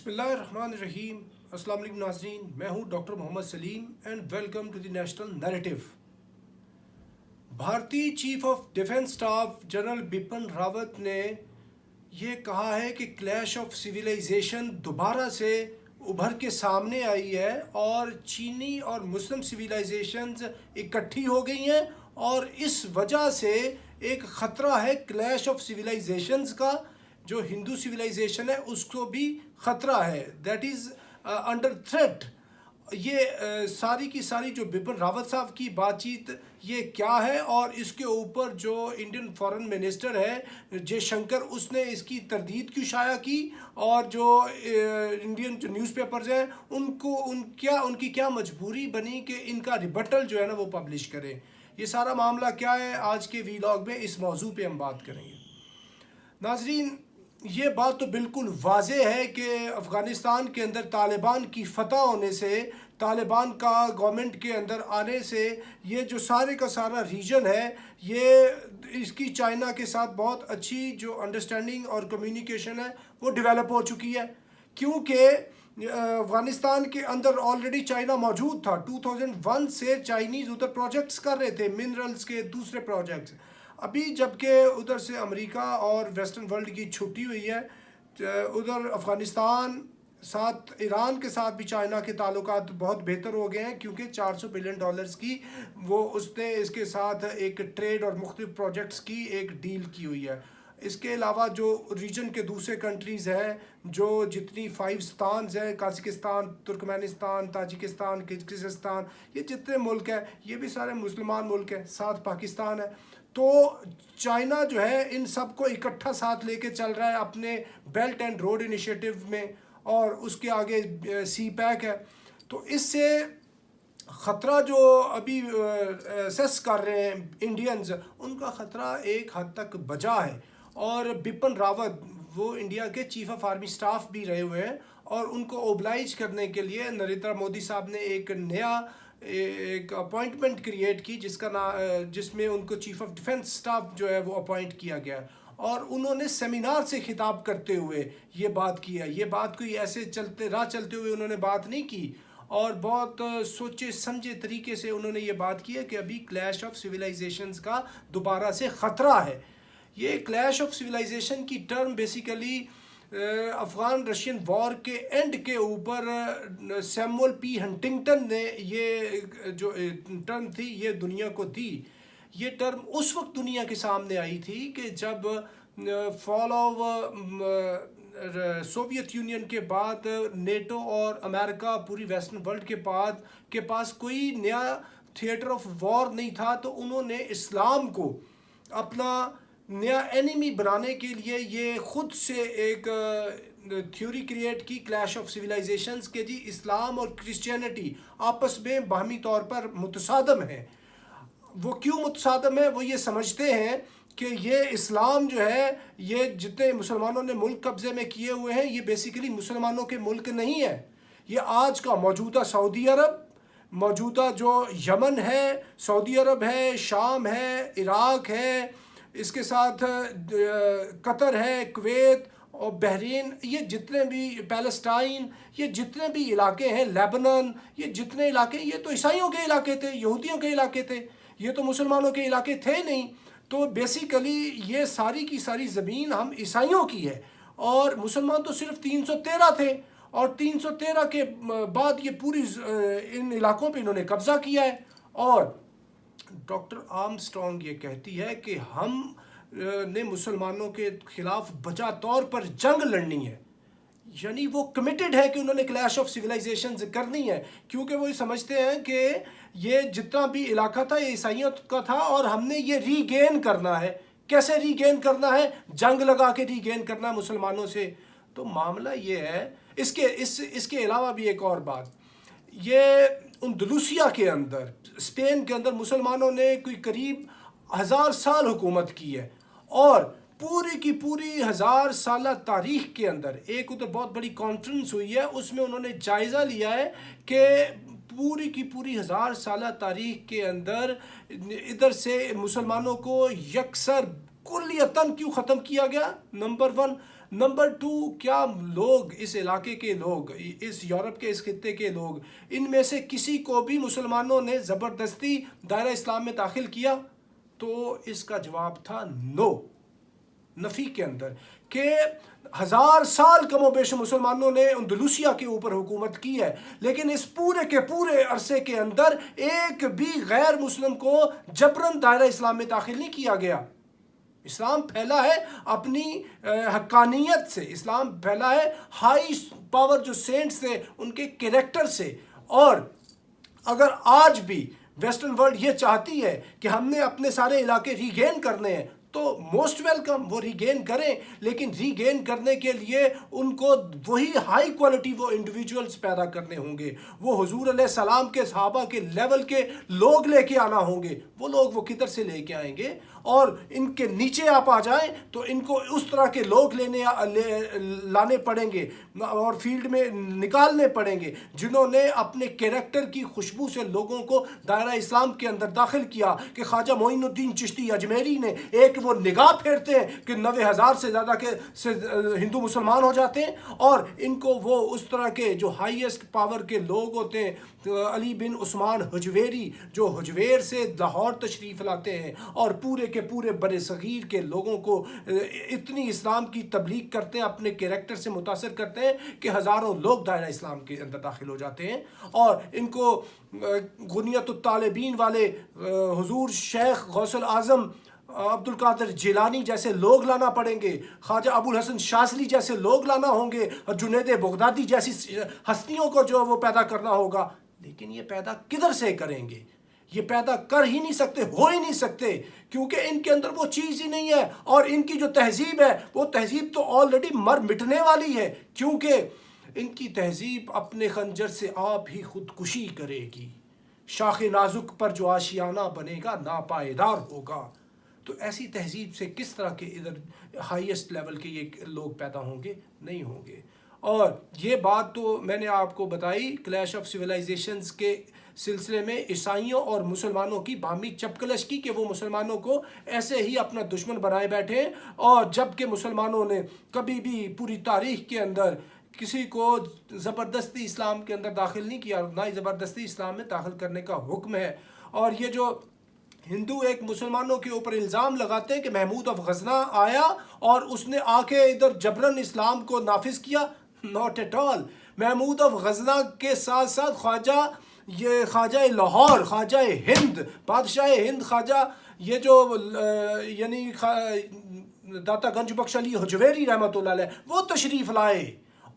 بسم اللہ الرحمن الرحیم۔ السلام علیکم ناظرین، میں ہوں doctor Muhammad Saleem and welcome to the national narrative. بھارتی chief of defence staff general Bipin Rawat نے یہ کہا ہے کہ کلیش آف سویلائزیشن دوبارہ سے ابھر کے سامنے آئی ہے اور چینی اور مسلم سویلائزیشنز اکٹھی ہو گئی ہیں اور اس وجہ سے ایک خطرہ ہے کلیش آف سویلائزیشنز کا۔ جو ہندو سویلائزیشن ہے اس کو بھی خطرہ ہے، دیٹ از انڈر تھریٹ۔ یہ ساری کی ساری جو بپن راوت صاحب کی بات چیت یہ کیا ہے، اور اس کے اوپر جو انڈین فارن منسٹر ہے جے شنکر، اس نے اس کی تردید کیوں شائع کی، اور جو انڈین جو نیوز پیپرز ہیں ان کی کیا مجبوری بنی کہ ان کا ریبٹل جو ہے نا وہ پبلش کریں۔ یہ سارا معاملہ کیا ہے، آج کے ویلاگ میں اس موضوع پہ ہم بات کریں گے۔ ناظرین، یہ بات تو بالکل واضح ہے کہ افغانستان کے اندر طالبان کی فتح ہونے سے، طالبان کا گورنمنٹ کے اندر آنے سے، یہ جو سارے کا سارا ریجن ہے، یہ اس کی چائنا کے ساتھ بہت اچھی جو انڈرسٹینڈنگ اور کمیونیکیشن ہے وہ ڈیولپ ہو چکی ہے، کیونکہ افغانستان کے اندر آلریڈی چائنا موجود تھا۔ 2001 سے چائنیز ادھر پروجیکٹس کر رہے تھے، منرلز کے دوسرے پروجیکٹس۔ ابھی جب کہ ادھر سے امریکہ اور ویسٹرن ورلڈ کی چھٹی ہوئی ہے، ادھر افغانستان ساتھ ایران کے ساتھ بھی چائنا کے تعلقات بہت بہتر ہو گئے ہیں، کیونکہ $400 بلین کی وہ اس نے اس کے ساتھ ایک ٹریڈ اور مختلف پروجیکٹس کی ایک ڈیل کی ہوئی ہے۔ اس کے علاوہ جو ریجن کے دوسرے کنٹریز ہیں، جو جتنی 5 ستانز ہیں، قازقستان، ترکمانستان، تاجکستان، کرغزستان، یہ جتنے ملک ہیں یہ بھی سارے مسلمان ملک ہیں، ساتھ پاکستان ہے۔ تو چائنا جو ہے ان سب کو اکٹھا ساتھ لے کے چل رہا ہے اپنے بیلٹ اینڈ روڈ انیشیٹو میں، اور اس کے آگے سی پیک ہے۔ تو اس سے خطرہ جو ابھی سیس کر رہے ہیں انڈینز، ان کا خطرہ ایک حد تک بجا ہے۔ اور بپن راوت وہ انڈیا کے چیف آف آرمی سٹاف بھی رہے ہوئے ہیں، اور ان کو اوبلائج کرنے کے لیے نریندر مودی صاحب نے ایک اپوائنٹمنٹ کریٹ کی، جس میں ان کو چیف آف ڈیفنس سٹاف جو ہے وہ اپوائنٹ کیا گیا، اور انہوں نے سیمینار سے خطاب کرتے ہوئے یہ بات کی ہے۔ یہ بات کوئی ایسے چلتے ہوئے انہوں نے بات نہیں کی، اور بہت سوچے سمجھے طریقے سے انہوں نے یہ بات کی ہے کہ ابھی کلیش آف سویلائزیشنز کا دوبارہ سے خطرہ ہے۔ یہ کلیش آف سویلائزیشن کی ٹرم بیسیکلی افغان رشین وار کے اینڈ کے اوپر سیمول پی ہنٹنگٹن نے یہ جو ٹرم تھی یہ دنیا کو دی۔ یہ ٹرم اس وقت دنیا کے سامنے آئی تھی کہ جب فال آف سوویت یونین کے بعد نیٹو اور امریکہ پوری ویسٹرن ورلڈ کے پاس کوئی نیا تھیٹر آف وار نہیں تھا، تو انہوں نے اسلام کو اپنا نیا اینیمی بنانے کے لیے یہ خود سے ایک تھیوری کریٹ کی، کلیش آف سویلائزیشنز کے جی اسلام اور کرسچینٹی آپس میں باہمی طور پر متصادم ہیں۔ وہ کیوں متصادم ہے؟ وہ یہ سمجھتے ہیں کہ یہ اسلام جو ہے، یہ جتنے مسلمانوں نے ملک قبضے میں کیے ہوئے ہیں، یہ بیسیکلی مسلمانوں کے ملک نہیں ہے۔ یہ آج کا موجودہ سعودی عرب، موجودہ جو یمن ہے، سعودی عرب ہے، شام ہے، عراق ہے، اس کے ساتھ قطر ہے، کویت اور بحرین، یہ جتنے بھی پیلسٹائن، یہ جتنے بھی علاقے ہیں، لیبنان، یہ جتنے علاقے، یہ تو عیسائیوں کے علاقے تھے، یہودیوں کے علاقے تھے، یہ تو مسلمانوں کے علاقے تھے نہیں۔ تو بیسیکلی یہ ساری کی ساری زمین ہم عیسائیوں کی ہے، اور مسلمان تو صرف 313 تھے، اور 313 کے بعد یہ پوری ان علاقوں پہ انہوں نے قبضہ کیا ہے۔ اور ڈاکٹر آرمسٹرانگ یہ کہتی ہے کہ ہم نے مسلمانوں کے خلاف بجا طور پر جنگ لڑنی ہے، یعنی وہ کمیٹڈ ہے کہ انہوں نے کلیش آف سویلائزیشنز کرنی ہے، کیونکہ وہ یہ سمجھتے ہیں کہ یہ جتنا بھی علاقہ تھا یہ عیسائیوں کا تھا، اور ہم نے یہ ری گین کرنا ہے۔ کیسے ری گین کرنا ہے؟ جنگ لگا کے ری گین کرنا ہے مسلمانوں سے۔ تو معاملہ یہ ہے۔ اس کے علاوہ بھی ایک اور بات، یہ اندلوسیہ کے اندر، اسپین کے اندر مسلمانوں نے کوئی قریب 1000 سال حکومت کی ہے، اور پوری کی پوری 1000 سالہ تاریخ کے اندر ایک ادھر بہت بڑی کانفرنس ہوئی ہے، اس میں انہوں نے جائزہ لیا ہے کہ پوری کی پوری 1000 سالہ تاریخ کے اندر ادھر سے مسلمانوں کو یکسر کلیتاً کیوں ختم کیا گیا؟ نمبر 1، نمبر 2، کیا لوگ اس علاقے کے لوگ، اس یورپ کے اس خطے کے لوگ، ان میں سے کسی کو بھی مسلمانوں نے زبردستی دائرہ اسلام میں داخل کیا؟ تو اس کا جواب تھا نو، نفی کے اندر، کہ 1000 سال کم و بیش مسلمانوں نے اندلوسیا کے اوپر حکومت کی ہے، لیکن اس پورے کے پورے عرصے کے اندر ایک بھی غیر مسلم کو جبرن دائرہ اسلام میں داخل نہیں کیا گیا۔ اسلام پھیلا ہے اپنی حقانیت سے، اسلام پھیلا ہے ہائی پاور جو سینٹس تھے ان کے کریکٹر سے۔ اور اگر آج بھی ویسٹرن ورلڈ یہ چاہتی ہے کہ ہم نے اپنے سارے علاقے ریگین کرنے ہیں تو موسٹ ویلکم، وہ ریگین کریں، لیکن ریگین کرنے کے لیے ان کو وہی ہائی کوالٹی وہ انڈیویجولز پیدا کرنے ہوں گے، وہ حضور علیہ السلام کے صحابہ کے لیول کے لوگ لے کے آنا ہوں گے۔ وہ لوگ وہ کدھر سے لے کے آئیں گے؟ اور ان کے نیچے آپ آ جائیں تو ان کو اس طرح کے لوگ لانے پڑیں گے اور فیلڈ میں نکالنے پڑیں گے جنہوں نے اپنے کیریکٹر کی خوشبو سے لوگوں کو دائرہ اسلام کے اندر داخل کیا۔ کہ خواجہ معین الدین چشتی اجمیری نے ایک وہ نگاہ پھیرتے ہیں کہ 90,000 سے زیادہ کے ہندو مسلمان ہو جاتے ہیں، اور ان کو وہ اس طرح کے جو ہائیسٹ پاور کے لوگ ہوتے ہیں، علی بن عثمان حجویری جو حجویر سے لاہور تشریف لاتے ہیں اور پورے کے پورے بر صغیر کے لوگوں کو اتنی اسلام کی تبلیغ کرتے ہیں، اپنے کیریکٹر سے متاثر کرتے ہیں کہ ہزاروں لوگ دائرہ اسلام کے اندر داخل ہو جاتے ہیں۔ اور ان کو غنیت الطالبین والے حضور شیخ غوث الاعظم عبد القادر جیلانی جیسے لوگ لانا پڑیں گے، خواجہ ابو الحسن شاذلی جیسے لوگ لانا ہوں گے، اور جنید بغدادی جیسی ہستیوں کو جو وہ پیدا کرنا ہوگا۔ لیکن یہ پیدا کدھر سے کریں گے؟ یہ پیدا کر ہی نہیں سکتے، ہو ہی نہیں سکتے، کیونکہ ان کے اندر وہ چیز ہی نہیں ہے۔ اور ان کی جو تہذیب ہے وہ تہذیب تو آلریڈی مٹنے والی ہے، کیونکہ ان کی تہذیب اپنے خنجر سے آپ ہی خودکشی کرے گی۔ شاخ نازک پر جو آشیانہ بنے گا ناپائیدار ہوگا۔ تو ایسی تہذیب سے کس طرح کے ادھر ہائیسٹ لیول کے یہ لوگ پیدا ہوں گے؟ نہیں ہوں گے۔ اور یہ بات تو میں نے آپ کو بتائی کلیش آف سویلائزیشنز کے سلسلے میں عیسائیوں اور مسلمانوں کی باہمی چپکلش کی، کہ وہ مسلمانوں کو ایسے ہی اپنا دشمن بنائے بیٹھے، اور جب کہ مسلمانوں نے کبھی بھی پوری تاریخ کے اندر کسی کو زبردستی اسلام کے اندر داخل نہیں کیا، نہ ہی زبردستی اسلام میں داخل کرنے کا حکم ہے۔ اور یہ جو ہندو ایک مسلمانوں کے اوپر الزام لگاتے ہیں کہ محمود آف غزنہ آیا اور اس نے آ کے ادھر جبرن اسلام کو نافذ کیا، not at all. Mahmud of Ghazna کے ساتھ ساتھ خواجہ لاہور، خواجہ ہند، بادشاہ ہند، خواجہ یہ جو یعنی داتا گنج بخش علی حجویری رحمۃ اللہ علیہ وہ تشریف لائے،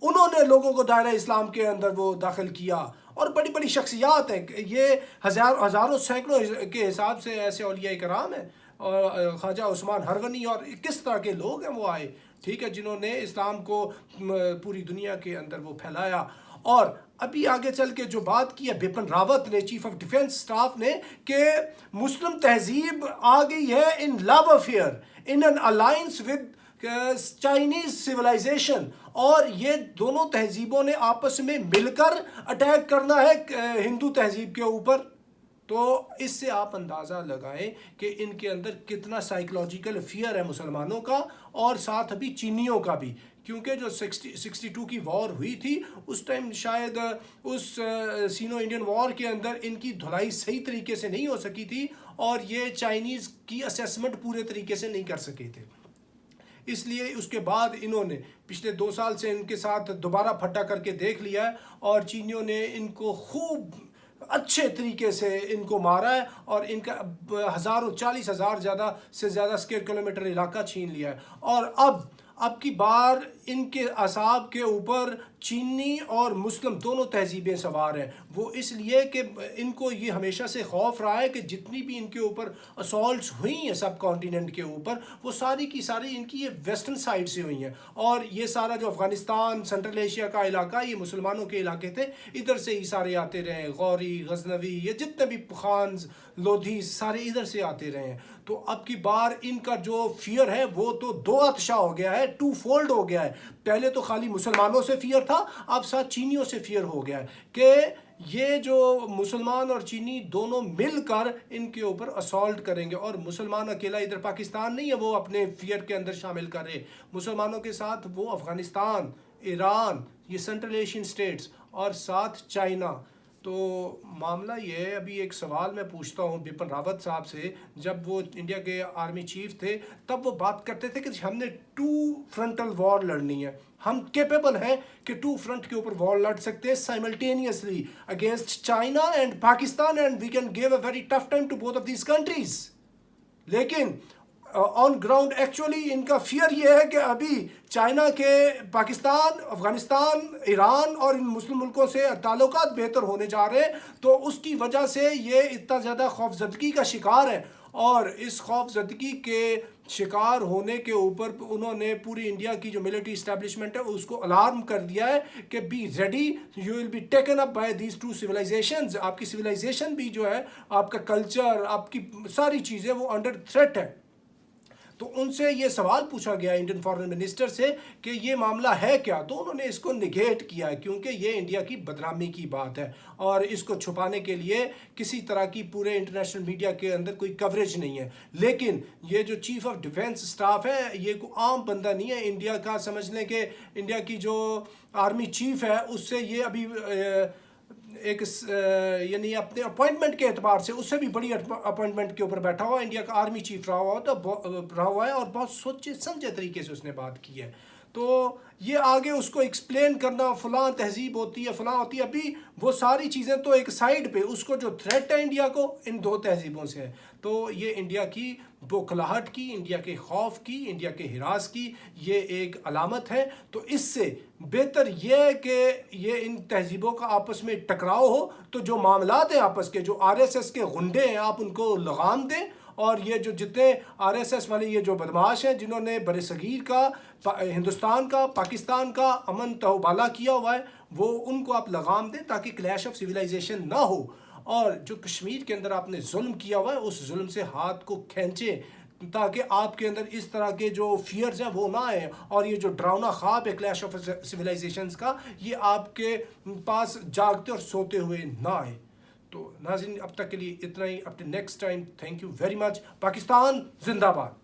انہوں نے لوگوں کو دائرہ اسلام کے اندر وہ داخل کیا۔ اور بڑی بڑی شخصیات ہیں، یہ ہزاروں سینکڑوں کے حساب سے ایسے اولیاء کرام ہیں، اور خواجہ عثمان ہرونی اور کس طرح کے لوگ ہیں وہ آئے، ٹھیک ہے، جنہوں نے اسلام کو پوری دنیا کے اندر وہ پھیلایا۔ اور ابھی آگے چل کے جو بات کی ہے بپن راوت نے، چیف آف ڈیفنس اسٹاف نے، کہ مسلم تہذیب آ گئی ہے in love affair, in an alliance with Chinese civilisation, اور یہ دونوں تہذیبوں نے آپس میں مل کر اٹیک کرنا ہے ہندو تہذیب کے اوپر۔ تو اس سے آپ اندازہ لگائیں کہ ان کے اندر کتنا سائیکلوجیکل فیئر ہے مسلمانوں کا، اور ساتھ ابھی چینیوں کا بھی، کیونکہ جو 62 کی وار ہوئی تھی اس ٹائم شاید اس سینو انڈین وار کے اندر ان کی دھلائی صحیح طریقے سے نہیں ہو سکی تھی، اور یہ چائنیز کی اسیسمنٹ پورے طریقے سے نہیں کر سکے تھے۔ اس لیے اس کے بعد انہوں نے پچھلے 2 سال سے ان کے ساتھ دوبارہ پھٹا کر کے دیکھ لیا ہے، اور چینیوں نے ان کو خوب اچھے طریقے سے ان کو مارا ہے، اور ان کا 40,000 زیادہ سے زیادہ اسکوائر کلومیٹر علاقہ چھین لیا ہے۔ اور اب کی بار ان کے اعصاب کے اوپر چینی اور مسلم دونوں تہذیبیں سوار ہیں، وہ اس لیے کہ ان کو یہ ہمیشہ سے خوف رہا ہے کہ جتنی بھی ان کے اوپر اسالٹس ہوئی ہیں سب کانٹیننٹ کے اوپر، وہ ساری کی ساری ان کی یہ ویسٹرن سائڈ سے ہوئی ہیں، اور یہ سارا جو افغانستان سنٹرل ایشیا کا علاقہ یہ مسلمانوں کے علاقے تھے، ادھر سے ہی سارے آتے رہے ہیں، غوری، غزنوی، یہ جتنے بھی پخانز، لودھی، سارے ادھر سے آتے رہے ہیں۔ تو اب کی بار ان کا جو فیئر ہے وہ تو 2 اتشا ہو گیا ہے، 2 فولڈ ہو گیا ہے۔ پہلے تو خالی مسلمانوں سے فیئر تھا، اب ساتھ چینیوں سے فیئر ہو گیا ہے کہ یہ جو مسلمان اور چینی دونوں مل کر ان کے اوپر اسالٹ کریں گے، اور مسلمان اکیلا ادھر پاکستان نہیں ہے وہ اپنے فیئر کے اندر شامل کر رہے، مسلمانوں کے ساتھ وہ افغانستان، ایران، یہ سینٹرل ایشین سٹیٹس اور ساتھ چائنا۔ تو معاملہ یہ ہے، ابھی ایک سوال میں پوچھتا ہوں بپن راوت صاحب سے، جب وہ انڈیا کے آرمی چیف تھے تب وہ بات کرتے تھے کہ ہم نے 2 فرنٹل وار لڑنی ہے، ہم کیپیبل ہیں کہ 2 فرنٹ کے اوپر وار لڑ سکتے ہیں simultaneously against China and Pakistan, and we can give a very tough time to both of these countries. لیکن آن گراؤنڈ ایکچولی ان کا فیئر یہ ہے کہ ابھی چائنا کے پاکستان، افغانستان، ایران اور ان مسلم ملکوں سے تعلقات بہتر ہونے جا رہے ہیں، تو اس کی وجہ سے یہ اتنا زیادہ خوف زدگی کا شکار ہے، اور اس خوف زدگی کے شکار ہونے کے اوپر انہوں نے پوری انڈیا کی جو ملٹری اسٹیبلشمنٹ ہے اس کو الارم کر دیا ہے کہ be ready, you will be taken up by these 2 civilizations, آپ کی سویلائزیشن بھی جو ہے، آپ کا کلچر، آپ کی ساری چیزیں وہ انڈر تھریٹ ہے۔ تو ان سے یہ سوال پوچھا گیا انڈین فارن منسٹر سے کہ یہ معاملہ ہے کیا، تو انہوں نے اس کو نگیٹ کیا ہے کیونکہ یہ انڈیا کی بدنامی کی بات ہے، اور اس کو چھپانے کے لیے کسی طرح کی پورے انٹرنیشنل میڈیا کے اندر کوئی کوریج نہیں ہے۔ لیکن یہ جو چیف آف ڈیفنس اسٹاف ہے یہ کوئی عام بندہ نہیں ہے انڈیا کا، سمجھ لیں کہ انڈیا کی جو آرمی چیف ہے اس سے یہ ابھی ایک یعنی اپنے اپوائنٹمنٹ کے اعتبار سے اس سے بھی بڑی اپوائنٹمنٹ کے اوپر بیٹھا ہوا انڈیا کا آرمی چیف رہا ہوا ہے، اور بہت سوچے سمجھے طریقے سے اس نے بات کی ہے۔ تو یہ آگے اس کو ایکسپلین کرنا، فلاں تہذیب ہوتی ہے، فلاں ہوتی ہے، ابھی وہ ساری چیزیں تو ایک سائیڈ پہ، اس کو جو تھریٹ ہے انڈیا کو ان 2 تہذیبوں سے ہے۔ تو یہ انڈیا کی بوکھلاہٹ کی، انڈیا کے خوف کی، انڈیا کے ہراس کی یہ ایک علامت ہے۔ تو اس سے بہتر یہ ہے کہ یہ ان تہذیبوں کا آپس میں ٹکراؤ ہو، تو جو معاملات ہیں آپس کے، جو RSS کے غنڈے ہیں آپ ان کو لگام دیں، اور یہ جو جتنے RSS والے یہ جو بدماش ہیں جنہوں نے بر صغیر کا، ہندوستان کا، پاکستان کا امن تہوبالا کیا ہوا ہے، وہ ان کو آپ لگام دیں تاکہ کلیش آف سویلائزیشن نہ ہو، اور جو کشمیر کے اندر آپ نے ظلم کیا ہوا ہے اس ظلم سے ہاتھ کو کھینچیں تاکہ آپ کے اندر اس طرح کے جو فیئرز ہیں وہ نہ آئیں، اور یہ جو ڈراؤنا خواب ہے کلیش آف سویلائزیشنز کا یہ آپ کے پاس جاگتے اور سوتے ہوئے نہ آئے۔ تو ناظرین اب تک کے لیے اتنا ہی، up to next time, thank you very much. Pakistan زندہ باد۔